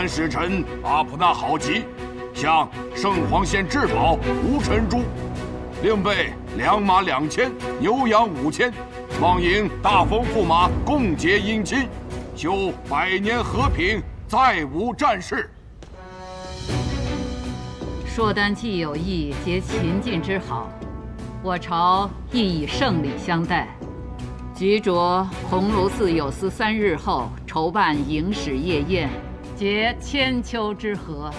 使臣阿普纳好吉向圣皇献至宝无尘珠，另备良马2000，牛羊5000，望迎大风驸马共结姻亲，修百年和平，再无战事。硕丹既有意结秦晋之好，我朝亦以盛礼相待。局着鸿胪寺有司3日后筹办迎使夜宴，结千秋之和。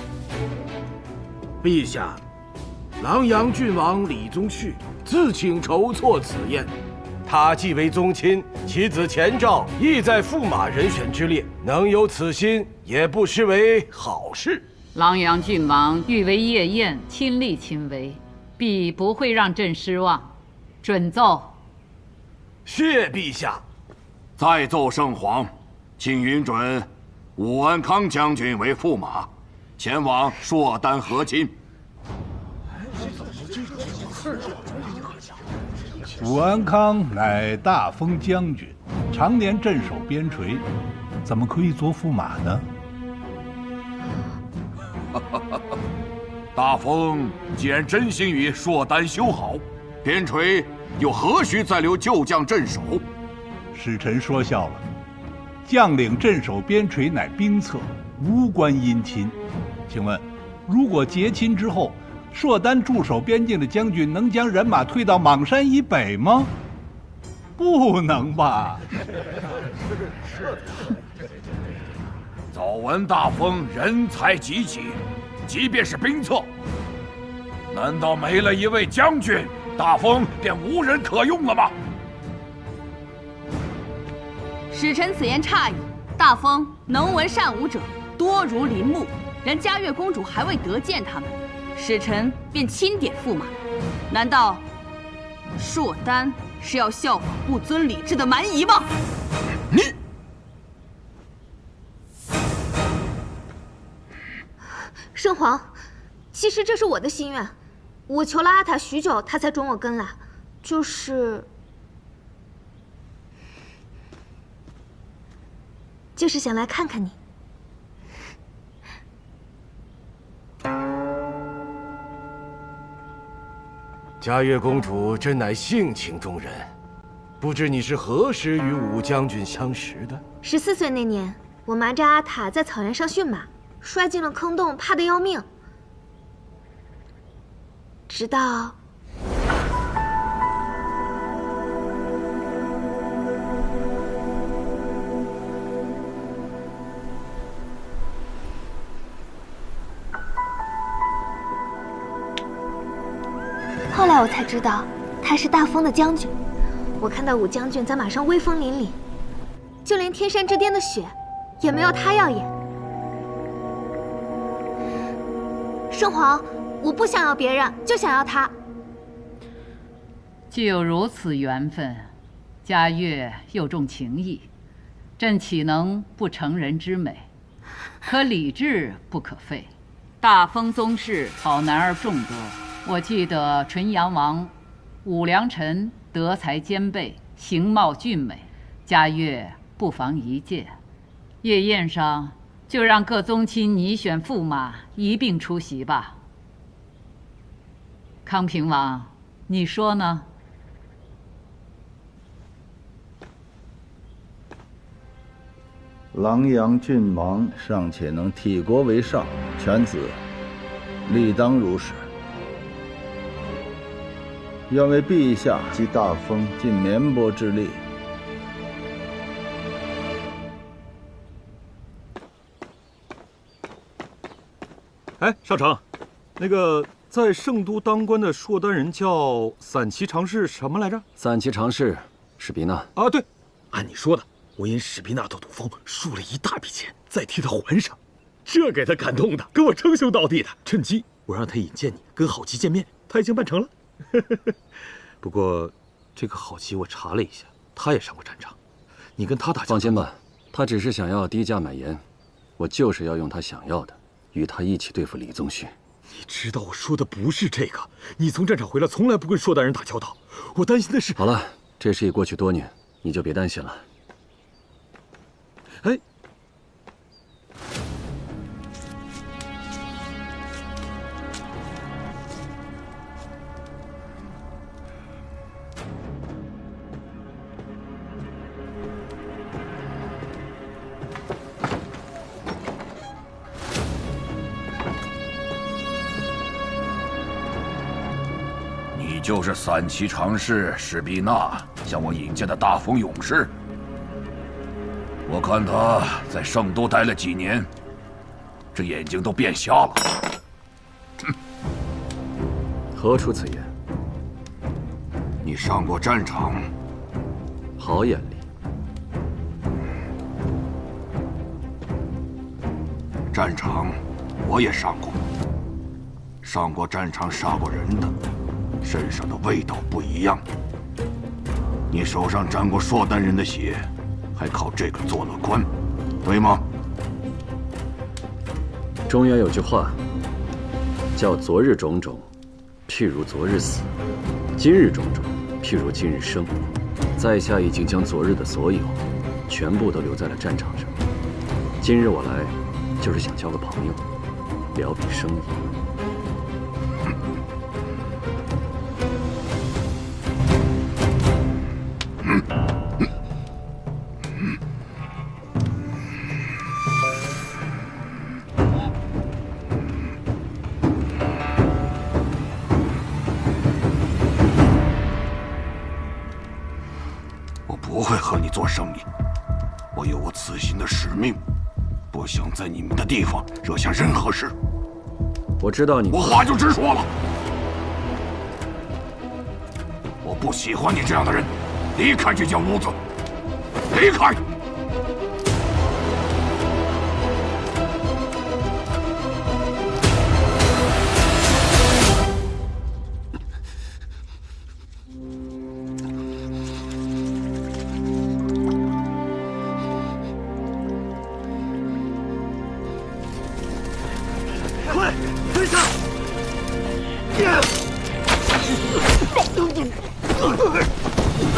陛下，琅琊郡王李宗旭自请筹措此宴。他既为宗亲，其子钱肇亦在驸马人选之列，能有此心，也不失为好事。琅琊郡王欲为夜宴亲力亲为，必不会让朕失望。准奏。谢陛下。再奏圣皇，请允准武安康将军为驸马，前往硕丹和亲。武安康乃大封将军，常年镇守边陲，怎么可以做驸马呢？大封既然真心与硕丹修好，边陲又何须再留旧将镇守？使臣说笑了，将领镇守边陲乃兵策，无关姻亲。请问，如果结亲之后，硕丹驻守边境的将军能将人马退到莽山以北吗？不能吧？早闻大封人才济济，即便是兵策，难道没了一位将军，大封便无人可用了吗？使臣此言差矣。大封能文善武者多如林木，然嘉悦公主还未得见他们，使臣便钦点驸马。难道硕丹是要效仿不遵礼制的蛮夷吗？你圣皇，其实这是我的心愿，我求了阿塔许久，他才准我跟来，就是想来看看你。嘉悦公主真乃性情中人，不知你是何时与武将军相识的？14岁那年，我瞒着阿塔在草原上驯马，摔进了坑洞，怕得要命。直到后来我才知道，他是大封的将军。我看到武将军在马上威风凛凛，就连天山之巅的雪，也没有他耀眼。圣皇，我不想要别人，就想要他。既有如此缘分，嘉悦又重情义，朕岂能不成人之美？可礼制不可废。大封宗室好男儿众多，我记得纯阳王武良臣德才兼备，形貌俊美，嘉悦不妨一见。夜宴上就让各宗亲拟选驸马一并出席吧。康平王，你说呢？琅琊郡王尚且能替国为上，犬子理当如是。愿为陛下及大封尽绵薄之力。哎，少城，那个在圣都当官的硕丹人叫散骑常侍什么来着？散骑常侍史比纳。啊，对，按你说的，我因史比纳的赌疯输了一大笔钱，再替他还上，这给他感动的，跟我称兄道弟的。趁机我让他引荐你跟郝吉见面，他已经办成了。不过，这个郝吉我查了一下，他也上过战场，你跟他打架。放心吧，他只是想要低价买盐，我就是要用他想要的，与他一起对付李宗旭。你知道我说的不是这个，你从战场回来从来不跟硕丹人打交道，我担心的是……好了，这事已过去多年，你就别担心了。哎，你就是3旗常侍史必纳向我引荐的大风勇士。我看他在圣都待了几年，这眼睛都变瞎了。何出此言？你上过战场？好眼力。战场我也上过，上过战场杀过人的，身上的味道不一样。你手上沾过硕丹人的血，还靠这个做了官，对吗？中原有句话，叫“昨日种种，譬如昨日死；今日种种，譬如今日生”。在下已经将昨日的所有，全部都留在了战场上。今日我来，就是想交个朋友，聊笔生意。我不会和你做生意，我有我此行的使命，不想在你们的地方惹下任何事。我知道你，我话就直说了，我不喜欢你这样的人，离开这间屋子，离开！快追上！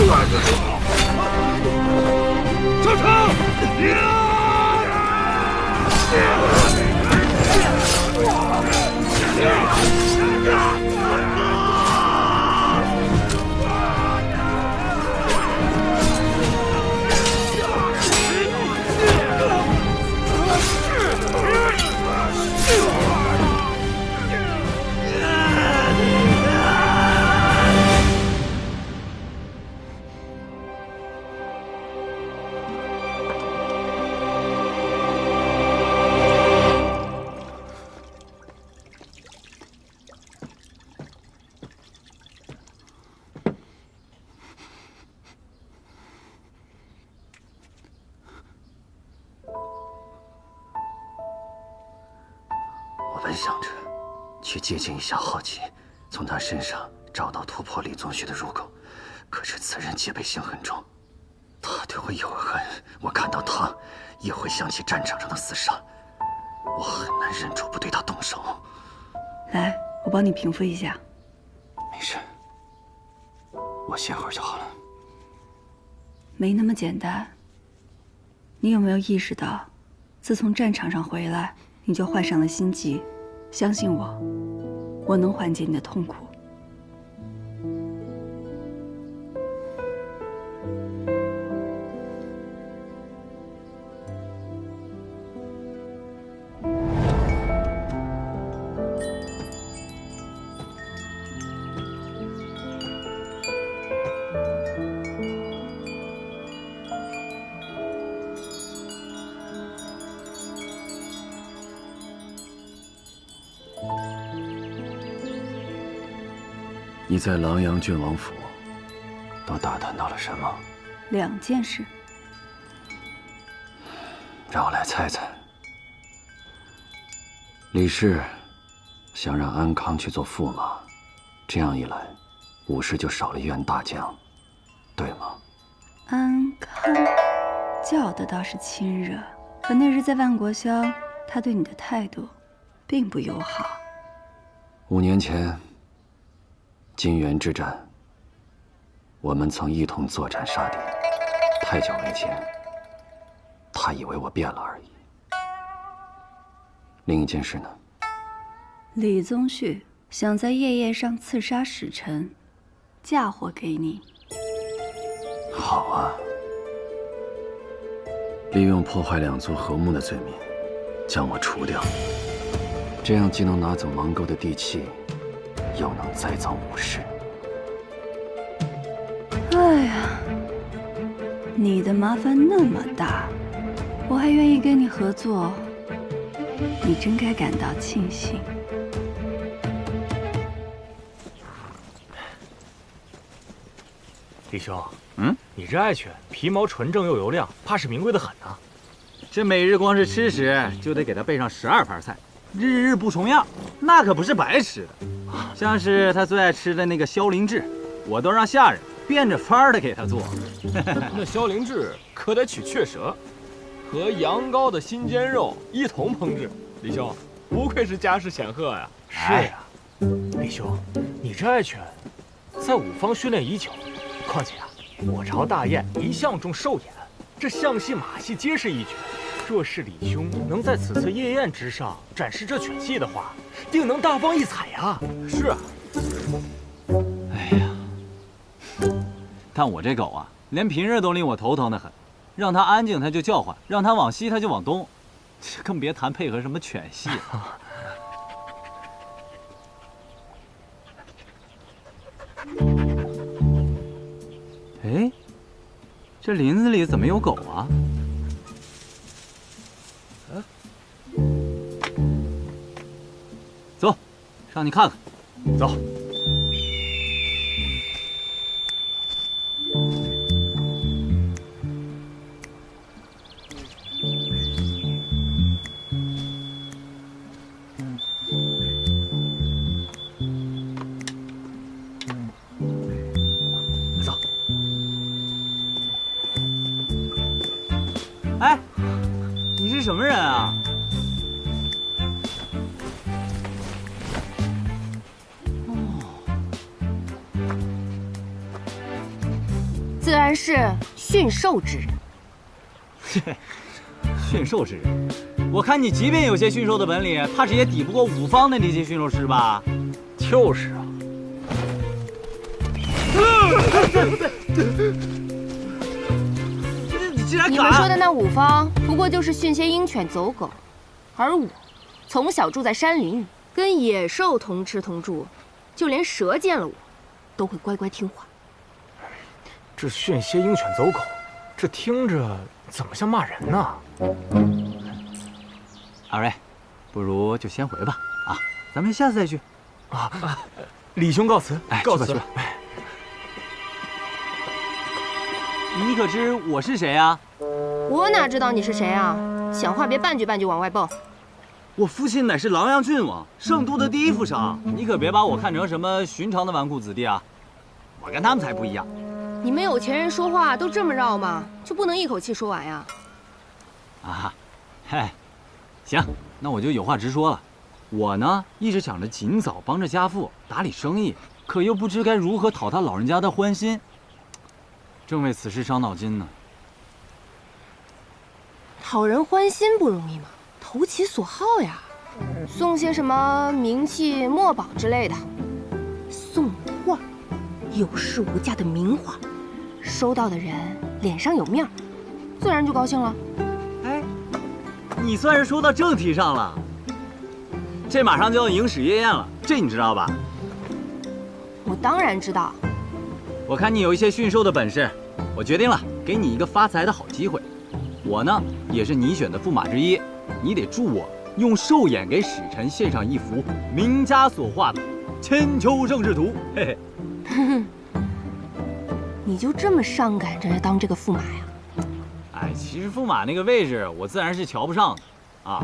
上场！我本想着去接近一下浩吉，从他身上找到突破李宗旭的入口，可是此人戒备心很重，他对我有恨，我看到他也会想起战场上的厮杀，我很难忍住不对他动手。来，我帮你平复一下。没事，我歇会儿就好了。没那么简单。你有没有意识到，自从战场上回来，你就患上了心疾？相信我，我能缓解你的痛苦。你在琅琊郡王府都打探到了什么？2件事。让我来猜猜。李氏想让安康去做驸马，这样一来，武氏就少了一员大将，对吗？安康叫的倒是亲热，可那日在万国乡，他对你的态度并不友好。5年前，金元之战，我们曾一同作战杀敌，太久没见，他以为我变了而已。另一件事呢？李宗旭想在夜夜上刺杀使臣，嫁祸给你。好啊，利用破坏2族和睦的罪名，将我除掉，这样既能拿走芒沟的地契，又能再造武士。哎呀，你的麻烦那么大，我还愿意跟你合作，你真该感到庆幸。李兄，你这爱犬皮毛纯正又油亮，怕是名贵的很呐。这每日光是吃食就得给它备上12盘菜，日日不重样，那可不是白吃的。像是他最爱吃的那个萧灵志，我都让下人变着法儿的给他做。那萧灵志可得取雀舌，和羊羔的新鲜肉一同烹制。李兄，不愧是家世显赫呀！是呀，李兄，你这爱犬在五方训练已久，况且啊，我朝大宴一向重寿宴，这象戏马戏皆是一绝。若是李兄能在此次夜宴之上展示这犬戏的话，定能大放异彩呀！是啊。哎呀，但我这狗啊，连平日都令我头疼得很，让它安静它就叫唤，让它往西它就往东，这更别谈配合什么犬戏了。哎，这林子里怎么有狗啊？走，上去看看。走。走。哎，你是什么人啊？自然是驯兽之人。驯兽之人，我看你即便有些驯兽的本领，怕是也抵不过五方的那些驯兽师吧？就是啊。你竟然敢！你们说的那五方，不过就是训些鹰犬走狗，而我，从小住在山林里，跟野兽同吃同住，就连蛇见了我，都会乖乖听话。这训些鹰犬走狗，这听着怎么像骂人呢？阿瑞，不如就先回吧。啊，咱们下次再聚。李兄告辞。哎，告辞了。你可知我是谁啊？我哪知道你是谁啊？讲话别半句半句往外蹦。我父亲乃是琅琊郡王，圣都的第一富商，你可别把我看成什么寻常的纨绔子弟啊！我跟他们才不一样。你们有钱人说话都这么绕吗？就不能一口气说完呀？啊，嗨，行，那我就有话直说了。我呢，一直想着尽早帮着家父打理生意，可又不知该如何讨他老人家的欢心，正为此事伤脑筋呢。讨人欢心不容易吗？投其所好呀，送些什么名器、墨宝之类的，送画，有市无价的名画。收到的人脸上有面儿，自然就高兴了。哎，你算是说到正题上了。这马上就要迎使夜宴了，这你知道吧？我当然知道。我看你有一些驯兽的本事，我决定了，给你一个发财的好机会。我呢，也是你选的驸马之一，你得助我用兽眼给使臣献上一幅名家所画的《千秋盛世图》。嘿嘿。你就这么上赶着当这个驸马呀？哎，其实驸马那个位置我自然是瞧不上的啊，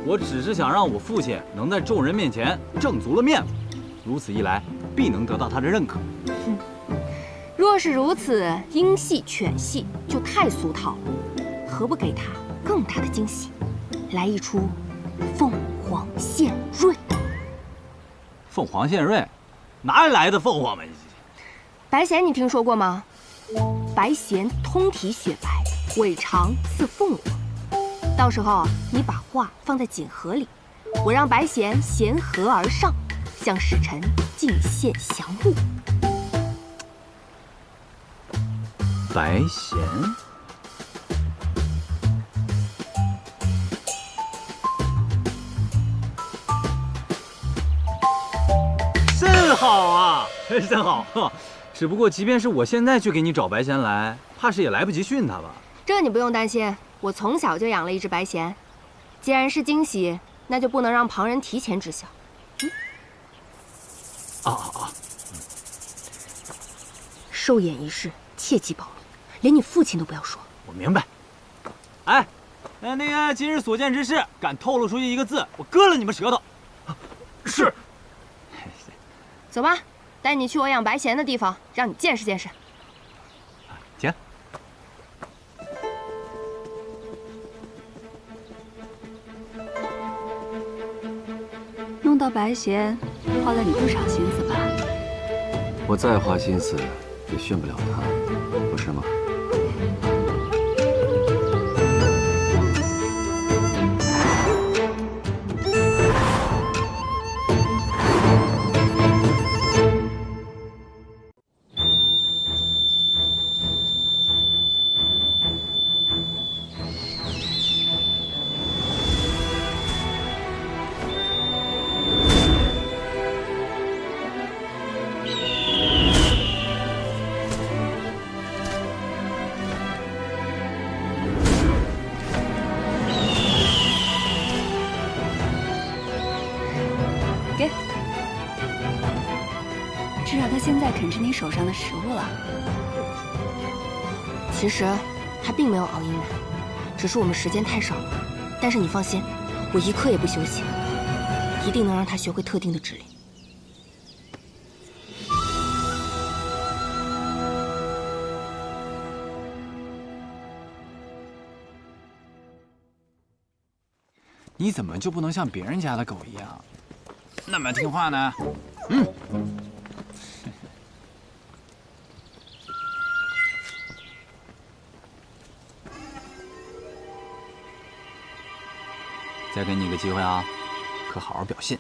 我只是想让我父亲能在众人面前挣足了面子，如此一来必能得到他的认可。若是如此，鹰戏犬戏就太俗套了，何不给他更大的惊喜，来一出凤凰献瑞？凤凰献瑞，哪里来的凤凰们？白藓你听说过吗？白藓通体雪白，尾长似凤凰。到时候你把画放在锦盒里，我让白藓衔盒而上，向使臣进献降物。白藓，甚好啊！真好。只不过，即便是我现在去给你找白贤来，怕是也来不及训他吧？这你不用担心，我从小就养了一只白贤。既然是惊喜，那就不能让旁人提前知晓。寿宴一事切记保密，连你父亲都不要说。我明白。哎，那个今日所见之事，敢透露出去一个字，我割了你们舌头。是。走吧，带你去我养白贤的地方，让你见识见识。行。弄到白贤，花了你不少心思吧？我再花心思，也训不了他，不是吗？给，至少他现在肯吃你手上的食物了。其实他并没有熬夜奶，只是我们时间太少了。但是你放心，我一刻也不休息，一定能让他学会特定的指令。你怎么就不能像别人家的狗一样，那么听话呢？嗯。再给你一个机会啊，可好好表现。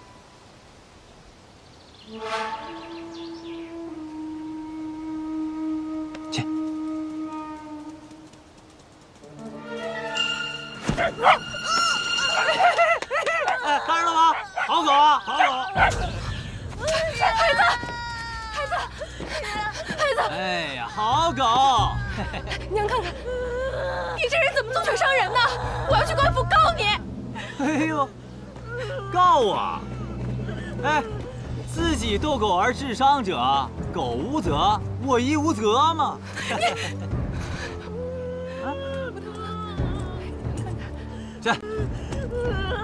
去。哎，看着了吗？好狗啊，好狗！孩子，哎呀，好狗！娘看看，你这人怎么做犬伤人呢？我要去官府告你！哎呦，告我！哎，自己斗狗而致伤者，狗无责，我亦无责嘛。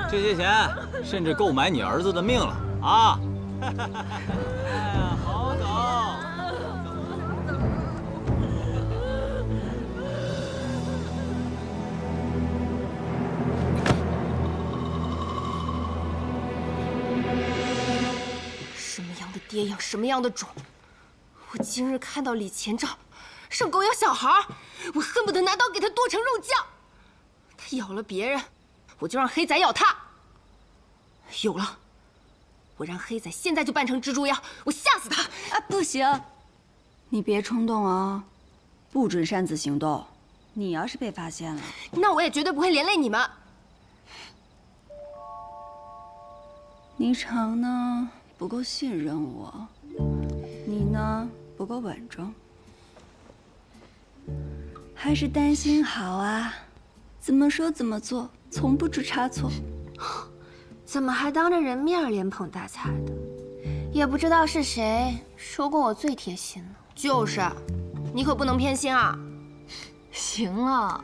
这些钱甚至够买你儿子的命了啊！哎呀，好狗！什么样的爹养什么样的种。我今日看到李前兆上狗咬小孩，我恨不得拿刀给他剁成肉酱。他咬了别人，我就让黑仔咬他。有了，我让黑仔现在就扮成蜘蛛妖，我吓死他！啊，不行，你别冲动啊，不准擅自行动。你要是被发现了，那我也绝对不会连累你们。霓裳呢不够信任我，你呢不够稳重，还是担心好啊？怎么说怎么做，从不出差错。怎么还当着人面连捧带踩的？也不知道是谁说过我最贴心呢。就是，你可不能偏心啊！行了，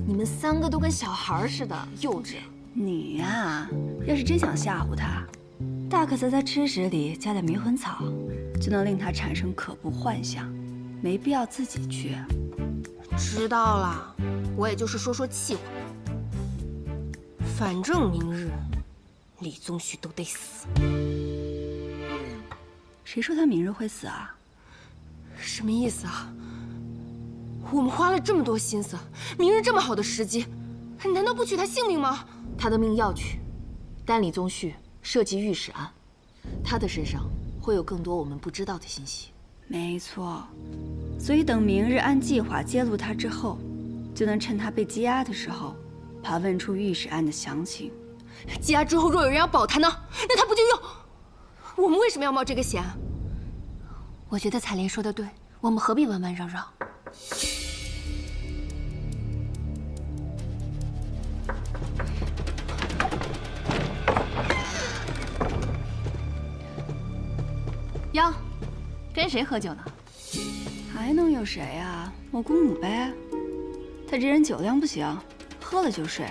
你们三个都跟小孩似的，幼稚。你呀，要是真想吓唬他，大可在他吃食里加点迷魂草，就能令他产生可怖幻想，没必要自己去。知道了，我也就是说说气话。反正明日李宗旭都得死。谁说他明日会死啊？什么意思啊？我们花了这么多心思，明日这么好的时机，难道不取他性命吗？他的命要取，但李宗旭涉及御史案，他的身上会有更多我们不知道的信息。没错，所以等明日按计划揭露他之后，就能趁他被羁押的时候，盘问出御史案的详情。羁押之后，若有人要保他呢，那他不就又……我们为什么要冒这个险？我觉得彩莲说的对，我们何必弯弯绕绕？哟，跟谁喝酒呢？还能有谁啊？我姑母呗。她这人酒量不行，喝了就睡。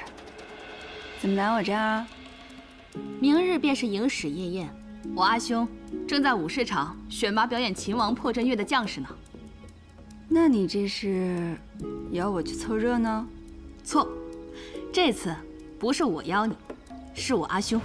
怎么来我这儿啊？明日便是迎使夜宴，我阿兄正在武士场选拔表演秦王破阵乐的将士呢。那你这是邀我去凑热闹？错，这次不是我邀你，是我阿兄。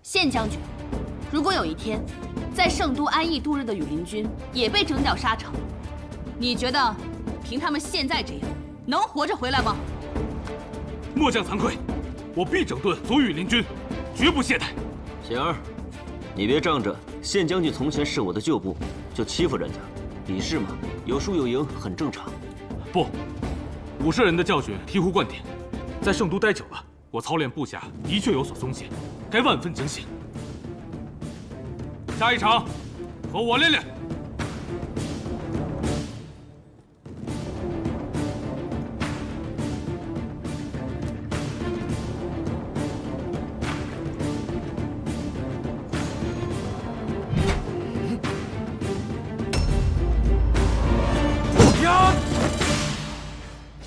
宪将军，如果有一天，在圣都安逸度日的羽林军也被征调沙场，你觉得凭他们现在这样，能活着回来吗？末将惭愧，我必整顿左羽林军，绝不懈怠。贤儿，你别仗着宪将军从前是我的旧部就欺负人家，比试嘛，有输有赢很正常。不，武士人的教训醍醐灌顶，在圣都待久了，我操练部下的确有所松懈，该万分警醒。下一场，和我练练。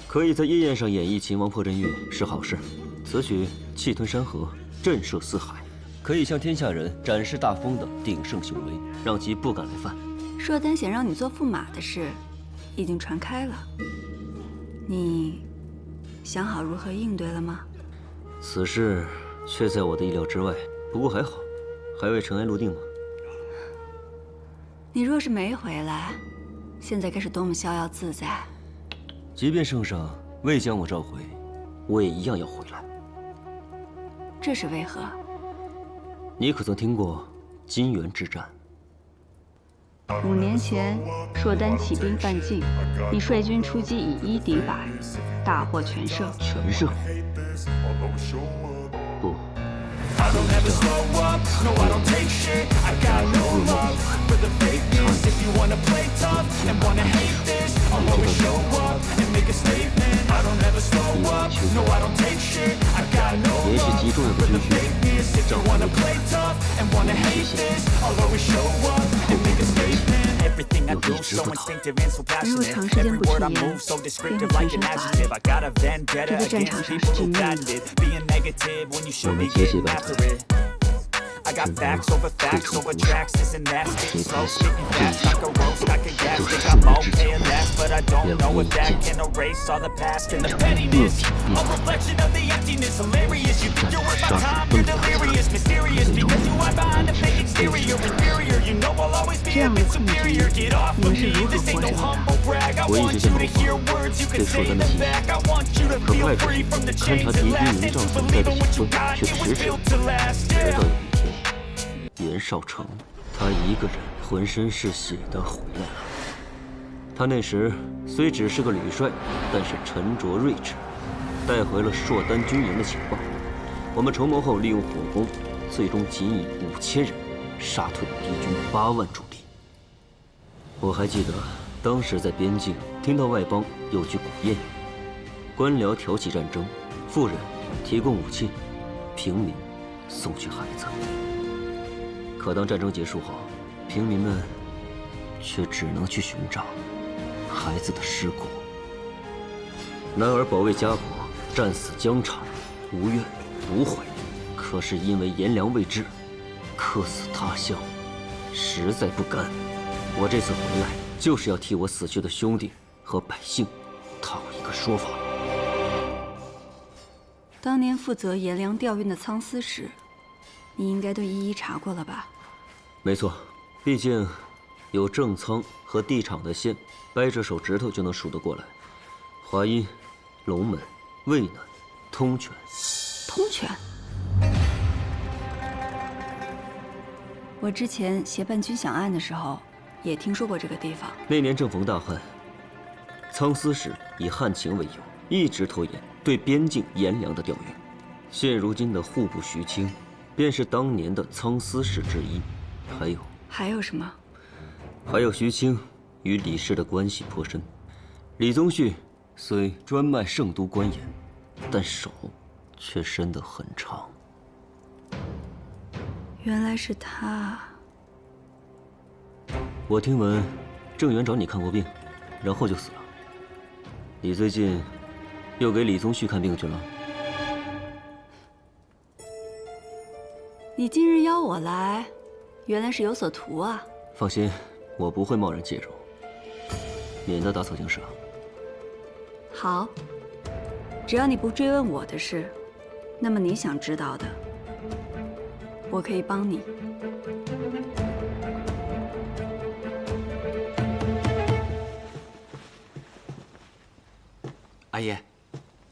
可以在夜宴上演绎秦王破阵乐是好事，此曲气吞山河，震慑四海，可以向天下人展示大风的鼎盛雄威，让其不敢来犯。硕丹想让你做驸马的事，已经传开了。你想好如何应对了吗？此事却在我的意料之外，不过还好，还未尘埃落定吗？你若是没回来，现在该是多么逍遥自在。即便圣上未将我召回，我也一样要回来。这是为何？你可曾听过金元之战？5年前，硕丹起兵犯境，你率军出击，以1敌百，大获全胜。全胜？不。I don't ever slow up, no I don't take shit, I got no love for the fakeness. If you wanna play tough and wanna hate this, I'll always show up and make a statement. I don't ever slow up, no I don't take shit, I got no love for the fakeness. If you wanna play tough and wanna hate this, I'll always show up and make a statement. Everything I do so instinctive and so passionate. Every word I move so descriptive like an adjective. I got a vendetta against people who patented being negative when you should be getting after it. I got facts over tracks, isn't that spitting slow, spitting fast like a roast, I can gas, think I'm okay at last, but I don't know if that can erase all the past and the pettiness, a reflection of the emptiness, hilarious, you think you're worth my time, you're delirious, mysterious, because you hide behind a fake exterior, inferior, you know I'll always be a bit superior, get off of me, this ain't no humble brag, I want you to hear words you can say in the back, I want you to feel free from the chains that last, and to believe in what you got, you was built to last, yeah. 袁绍成，他一个人浑身是血的回来了。他那时虽只是个旅帅，但是沉着睿智，带回了硕丹军营的情报。我们筹谋后，利用火攻，最终仅以5000人杀退了敌军8万驻地。我还记得当时在边境听到外邦有句古谚语：官僚挑起战争，富人提供武器，平民送去孩子。可当战争结束后，平民们却只能去寻找孩子的尸骨。男儿保卫家国，战死疆场，无怨无悔。可是因为颜良未至，客死他乡，实在不甘。我这次回来，就是要替我死去的兄弟和百姓讨一个说法。当年负责颜良调运的仓司使，你应该都一一查过了吧？没错，毕竟有正仓和地场的县，掰着手指头就能数得过来。华阴、龙门、渭南、通泉。通泉？我之前协办军饷案的时候，也听说过这个地方。那年正逢大旱，苍司使以旱情为由，一直拖延对边境严良的调运。现如今的户部徐清，便是当年的苍司使之一。还有什么？还有徐清与李氏的关系颇深。李宗旭虽专卖圣都官盐，但手却伸得很长。原来是他。我听闻郑元找你看过病，然后就死了。你最近又给李宗旭看病去了？你今日邀我来，原来是有所图啊。放心，我不会贸然介入，免得打草惊蛇。好，只要你不追问我的事，那么你想知道的，我可以帮你。阿爷，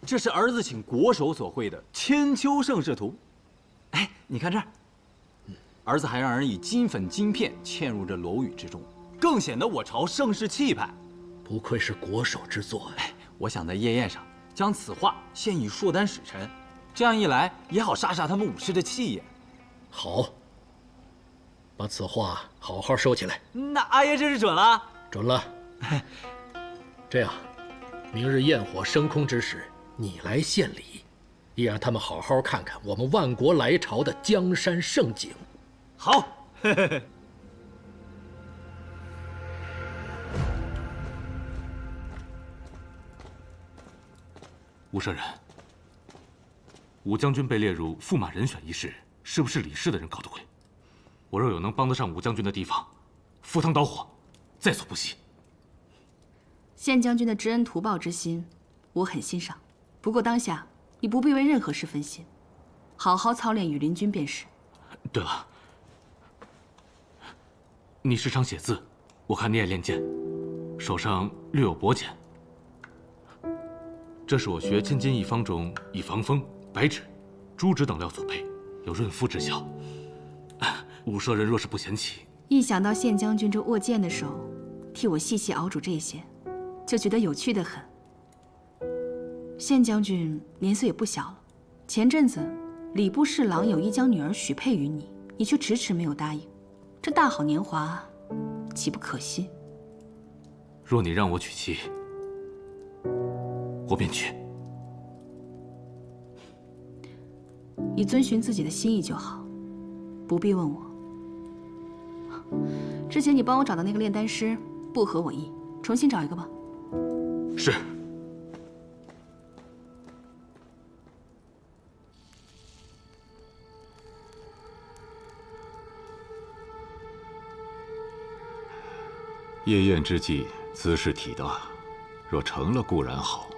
这是儿子请国手所绘的《千秋盛世图》。哎，你看这儿，儿子还让人以金粉金片嵌入这楼宇之中，更显得我朝盛世气派。不愧是国手之作。哎，我想在夜宴上将此画献与硕丹使臣，这样一来也好杀杀他们武士的气焰。好，把此画好好收起来。那阿爷这是准了？准了。这样，明日焰火升空之时，你来献礼，也让他们好好看看我们万国来朝的江山盛景。好。吴舍人，武将军被列入驸马人选一事，是不是李氏的人搞的鬼？我若有能帮得上武将军的地方，赴汤蹈火，在所不惜。县将军的知恩图报之心，我很欣赏。不过当下你不必为任何事分心，好好操练羽林军便是。对了，你时常写字，我看你也练剑，手上略有薄茧。这是我学千金一方中以防风、白芷、朱脂等料所配，有润肤之效。武舍人若是不嫌弃，一想到县将军这握剑的手，替我细细熬煮这些，就觉得有趣得很。县将军年岁也不小了，前阵子礼部侍郎有意将女儿许配于你，你却迟迟没有答应，这大好年华，岂不可惜？若你让我娶妻，我便娶。你遵循自己的心意就好，不必问我。之前你帮我找的那个炼丹师不合我意，重新找一个吧。是。夜宴之际，兹事体大，若成了固然好，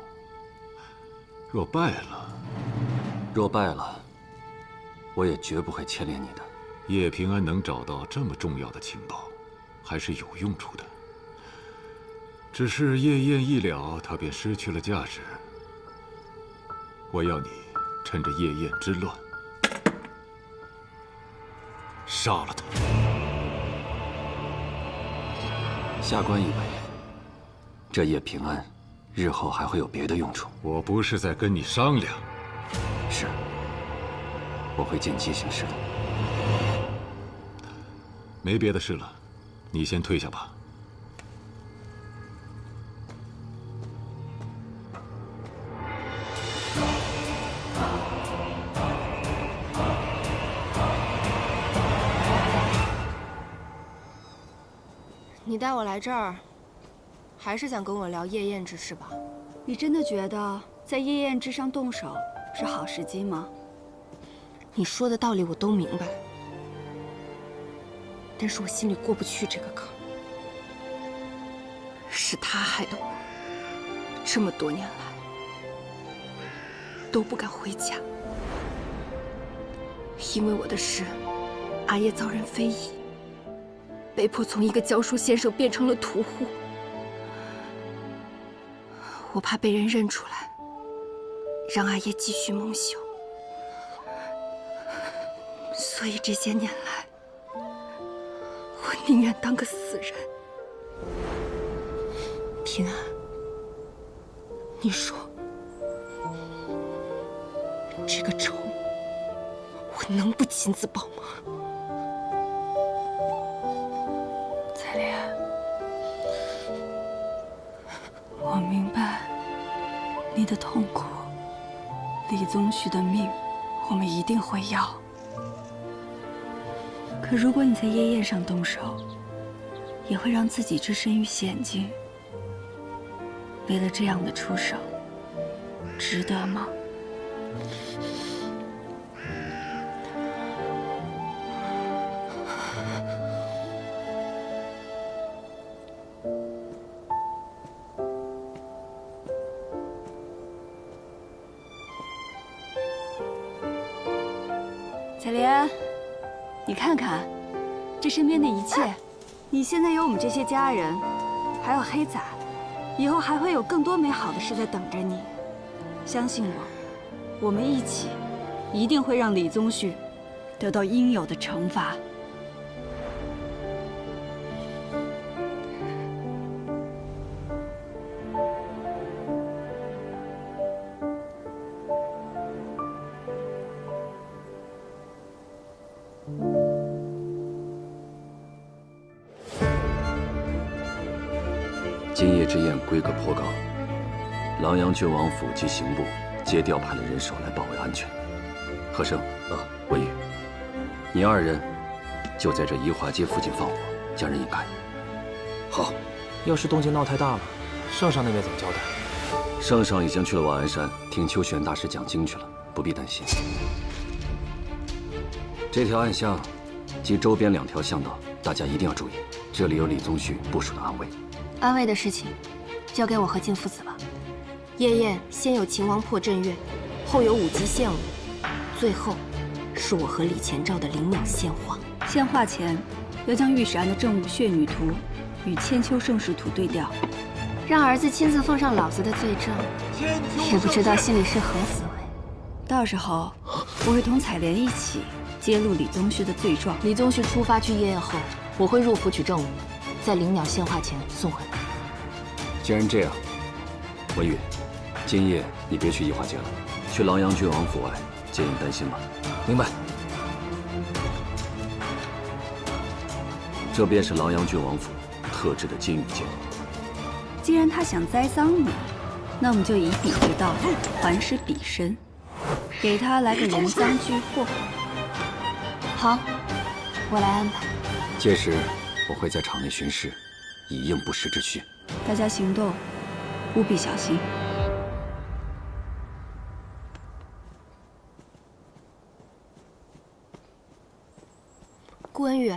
若败了，我也绝不会牵连你的。叶平安能找到这么重要的情报，还是有用处的。只是夜宴一了，他便失去了价值。我要你趁着夜宴之乱，杀了他。下官以为，这叶平安日后还会有别的用处。我不是在跟你商量。是，我会见机行事的。没别的事了，你先退下吧。你带我来这儿，还是想跟我聊夜宴之事吧？你真的觉得在夜宴之上动手是好时机吗？你说的道理我都明白，但是我心里过不去这个坎儿。是他害得我这么多年来都不敢回家，因为我的事，阿叶遭人非议，被迫从一个教书先生变成了屠户。我怕被人认出来，让阿叶继续蒙羞，所以这些年来我宁愿当个死人。平安，你说这个仇我能不亲自报吗？彩莲，我明白你的痛苦。李宗旭的命，我们一定会要。可如果你在夜宴上动手，也会让自己置身于险境。为了这样的出手，值得吗？彩莲，你看看，这身边的一切，你现在有我们这些家人，还有黑仔，以后还会有更多美好的事在等着你。相信我，我们一起，一定会让李宗旭得到应有的惩罚。今夜之宴规格颇高，琅琊郡王府及刑部皆调派了人手来保卫安全。和生，文宇，你二人就在这宜华街附近放火，将人引开。好。要是动静闹太大了，圣上那边怎么交代？圣上已经去了瓦安山听秋玄大师讲经去了，不必担心。这条暗巷及周边2条巷道，大家一定要注意，这里有李宗旭部署的暗卫。安慰的事情，交给我和靖父子吧。夜宴先有秦王破阵乐，后有舞姬献舞，最后是我和李前兆的灵鸟献化。献化前，要将御史案的正午血女图与千秋盛世图对调，让儿子亲自奉上老子的罪证，也不知道心里是何滋味。到时候我会同彩莲一起揭露李宗旭的罪状。李宗旭出发去夜宴后，我会入府取正午，在灵鸟献化前送回来。既然这样，文宇，今夜你别去宜华街了，去琅琊郡王府外接应丹心吧。明白。这便是琅琊郡王府特制的金玉剑。既然他想栽赃你，那我们就以彼为道，还施彼身，给他来个人赃俱获。好，我来安排。届时我会在场内巡视，以应不时之需。大家行动务必小心。顾文宇，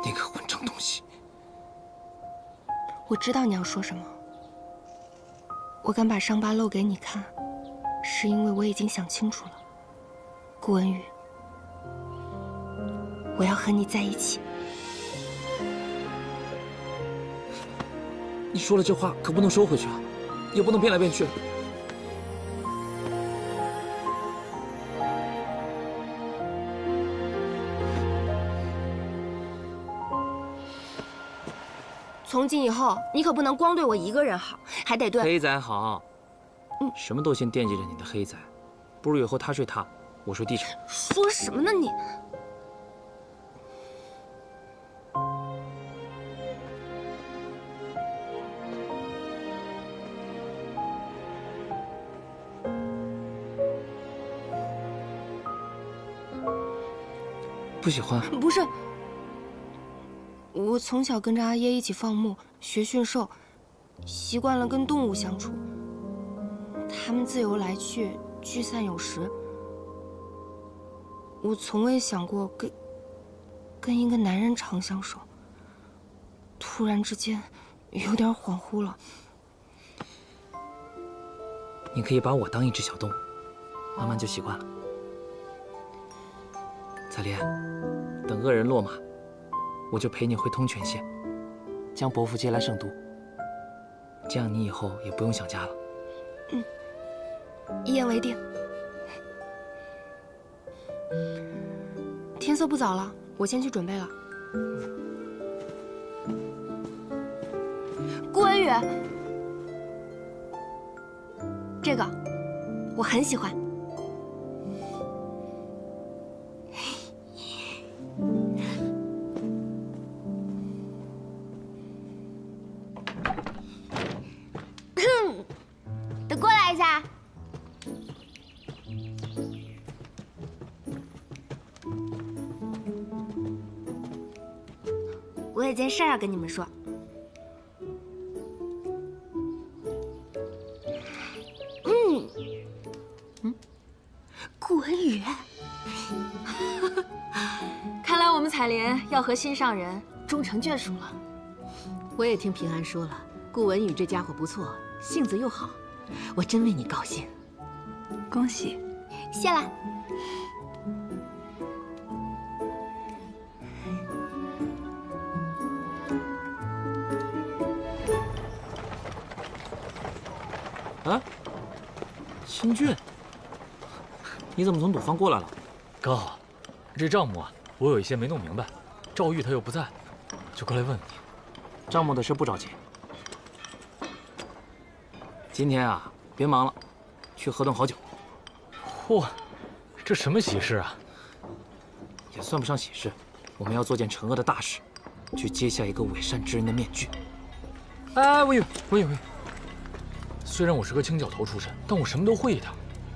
你个混账东西！我知道你要说什么。我敢把伤疤露给你看，是因为我已经想清楚了。顾文宇，我要和你在一起。你说了这话可不能收回去啊，也不能变来变去。从今以后，你可不能光对我一个人好，还得对黑仔好。什么都先惦记着你的黑仔，不如以后他睡他，我睡地产。说什么呢你？不喜欢？不是。我从小跟着阿耶一起放牧、学驯兽，习惯了跟动物相处。它们自由来去，聚散有时。我从未想过跟一个男人长相守。突然之间，有点恍惚了。你可以把我当一只小动物，慢慢就习惯了。彩莲，等恶人落马，我就陪你回通泉县，将伯父接来圣都。这样你以后也不用想家了。嗯，一言为定。天色不早了，我先去准备了。顾文宇，这个我很喜欢。等过来一下。我有件事儿要跟你们说。顾文宇，看来我们彩莲要和心上人终成眷属了。我也听平安说了，顾文宇这家伙不错，性子又好，我真为你高兴。恭喜，谢了。啊，新俊，你怎么从赌坊过来了？刚好，这账目啊，我有一些没弄明白，赵玉他又不在，就过来问问你。账目的事不着急，今天啊，别忙了，去喝顿好酒。嚯，这什么喜事啊？也算不上喜事，我们要做件惩恶的大事，去揭下一个伪善之人的面具。哎，我以为，虽然我是个清教头出身，但我什么都会的。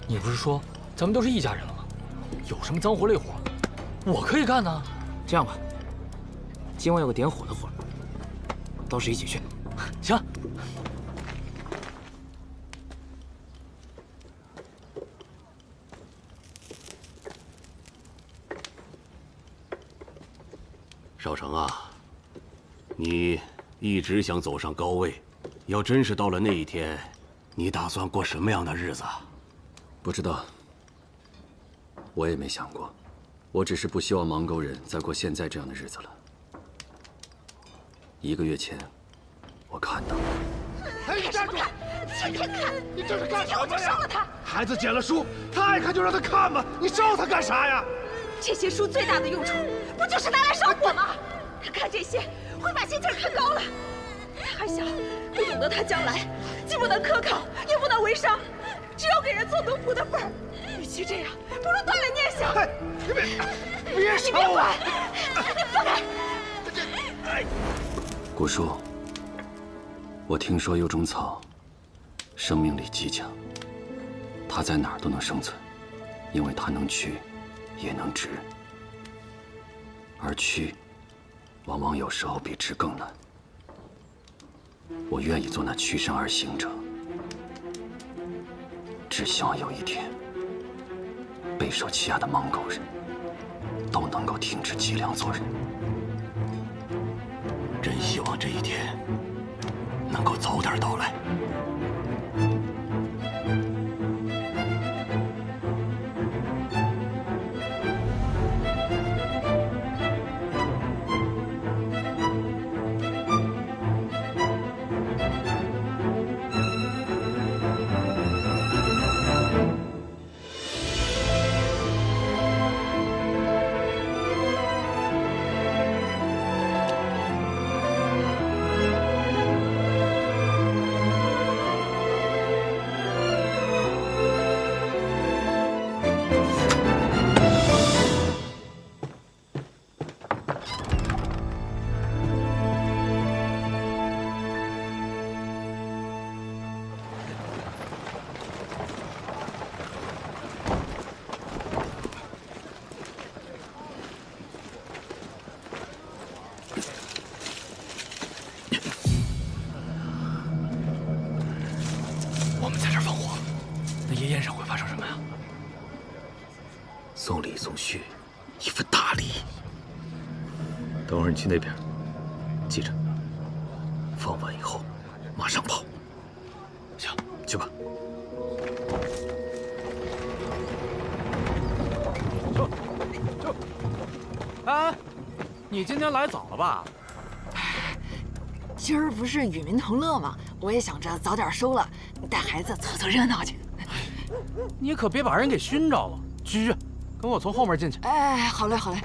你不是说咱们都是一家人了吗？有什么脏活累活，我可以干呢。这样吧，今晚有个点火的活，倒是一起去。行。少成啊，你一直想走上高位，要真是到了那一天，你打算过什么样的日子？不知道，我也没想过，我只是不希望芒沟人再过现在这样的日子了。1个月前，我看到了。哎，你站住！今天看，你这是干什么呀？今天我就烧了他！孩子捡了书，他爱看就让他看吧，你烧他干啥呀？这些书最大的用处，不就是拿来烧火吗？他看这些会把心气儿看高了。他还小，不懂得他将来既不能科考，也不能为商，只有给人做奴仆的份儿。与其这样，不如断了念想。你别烧我！你放开！古叔，我听说有种草，生命力极强，它在哪儿都能生存，因为它能去，也能直。而去，往往有时候比直更难。我愿意做那屈身而行者，只希望有一天，备受欺压的芒沟人都能够停止脊梁做人。真希望这一天能够早点到来。宴上会发生什么呀？送礼送序，一份大礼。等会儿你去那边，记着，放完以后马上跑。行，去吧。哎，你今天来早了吧？今儿不是与民同乐吗？我也想着早点收了，带孩子凑凑热闹去。你可别把人给熏着了。去，跟我从后面进去。哎，好嘞，好嘞。